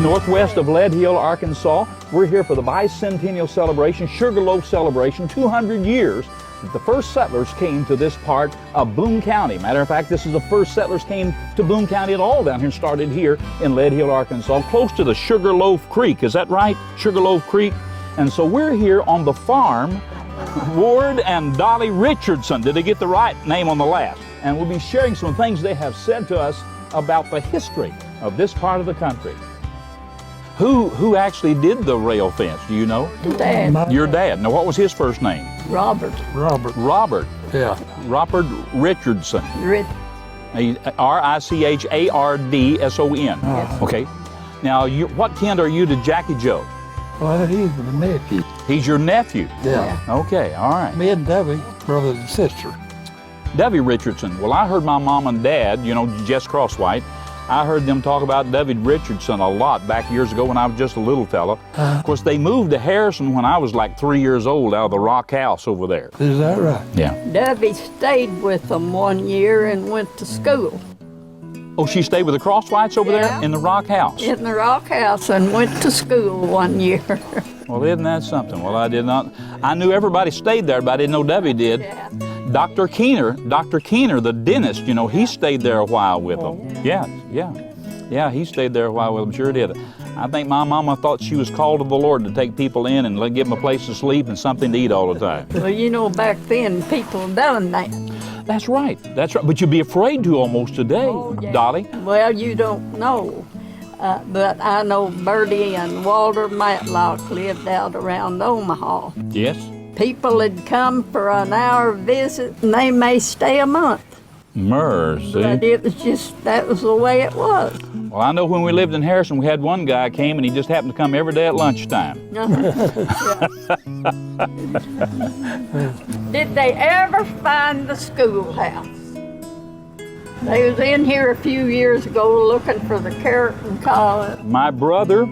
northwest of Lead Hill, Arkansas. We're here for the bicentennial celebration, Sugarloaf celebration, 200 years that the first settlers came to this part of Boone County. Matter of fact, this is the first settlers came to Boone County at all down here, started here in Lead Hill, Arkansas, close to the Sugarloaf Creek. Is that right? Sugarloaf Creek. And so we're here on the farm, Ward and Dolly Richardson. Did they get the right name on the last? And we'll be sharing some things they have said to us about the history of this part of the country. Who actually did the rail fence? Do you know? Dad. Your dad. Now, what was his first name? Robert. Robert. Yeah. Robert Richardson. R-I-C-H-A-R-D-S-O-N. Yes. Okay. Now, what kin are you to Jackie Joe? Well, he's my nephew. He's your nephew? Yeah. Okay, all right. Me and Debbie, brother and sister. Debbie Richardson. Well, I heard my mom and dad, you know, Jess Crosswhite, I heard them talk about David Richardson a lot back years ago when I was just a little fella. Of course, they moved to Harrison when I was like 3 years old out of the rock house over there. Is that right? Yeah. Debbie stayed with them 1 year and went to school. Oh, she stayed with the Crosswhites over there in the rock house? In the rock house and went to school 1 year. Well, isn't that something? Well, I did not. I knew everybody stayed there, but I didn't know Debbie did. Yeah. Dr. Keener, the dentist, you know, he stayed there a while with them. Yeah, he stayed there a while with them, sure did. I think my mama thought she was called of the Lord to take people in and give them a place to sleep and something to eat all the time. Well, you know, back then, people done that. That's right. But you'd be afraid to almost today, Dolly. Well, you don't know. But I know Bertie and Walter Matlock lived out around Omaha. Yes. People had come for an hour visit and they may stay a month. Mercy. But it was just, that was the way it was. Well, I know when we lived in Harrison, we had one guy came and he just happened to come every day at lunchtime. Did they ever find the schoolhouse? They was in here a few years ago looking for the carrot and collar. My brother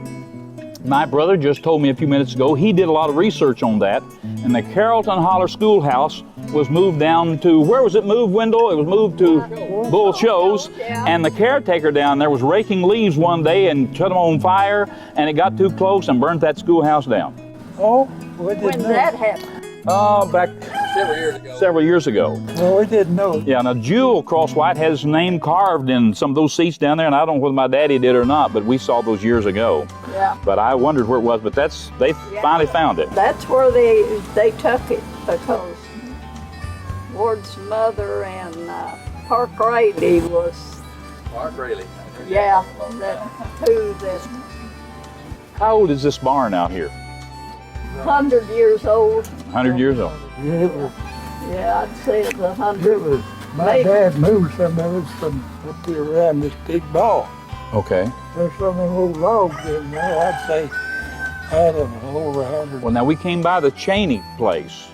just told me a few minutes ago, he did a lot of research on that, and the Carrollton Holler Schoolhouse was moved down to, where was it moved, Wendell? It was moved to Bull Shows, and the caretaker down there was raking leaves one day and set them on fire, and it got too close and burnt that schoolhouse down. Oh, we didn't When know. that happened? Oh, back several years ago. Well, we didn't know. Yeah, now Jewel Crosswhite has his name carved in some of those seats down there, and I don't know whether my daddy did or not, but we saw those years ago. Yeah. But I wondered where it was, but they finally found it. That's where they took it, because Ward's mother and Park Rayleigh was. Park Rayleigh. Yeah, that two that How old is this barn out here? 100 years old. 100 years old. Yeah, it was. Yeah, I'd say it's 100. My Maybe. dad moved some of us from up here around this big ball. Okay. There's some of them old logs in there. I'd say, I don't know, over 100. Well, now we came by the Cheney place.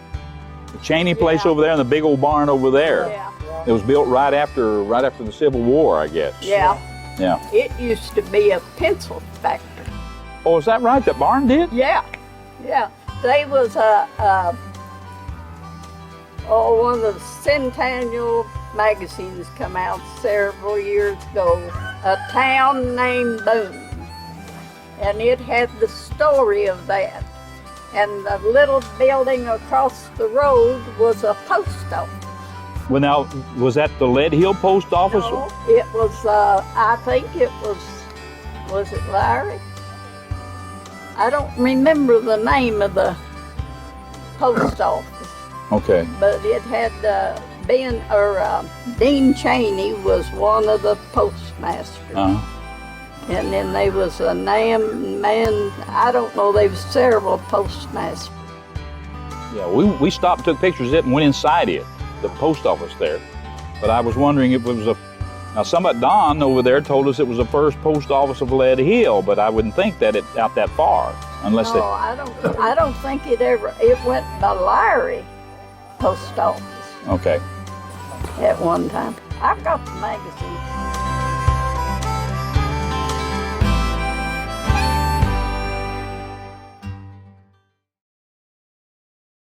The Cheney place over there and the big old barn over there. Yeah. It was built right after the Civil War, I guess. Yeah. Yeah. It used to be a pencil factory. Oh, is that right? That barn did? Yeah. Yeah. They was one of the Centennial magazines come out several years ago, a town named Boone. And it had the story of that. And the little building across the road was a post office. Well, now, was that the Lead Hill Post Office? No, it was, I think it was it Larry? I don't remember the name of the post office. Okay. But it had Dean Cheney was one of the postmasters. Uh-huh. And then there was a man, I don't know, there was several postmasters. Yeah, we stopped, took pictures of it, and went inside it, the post office there. But I was wondering if it was now somebody, Don over there told us it was the first post office of Lead Hill, but I wouldn't think that it out that far, unless No, I don't think it went by Larry post office Okay. at one time. I got the magazine.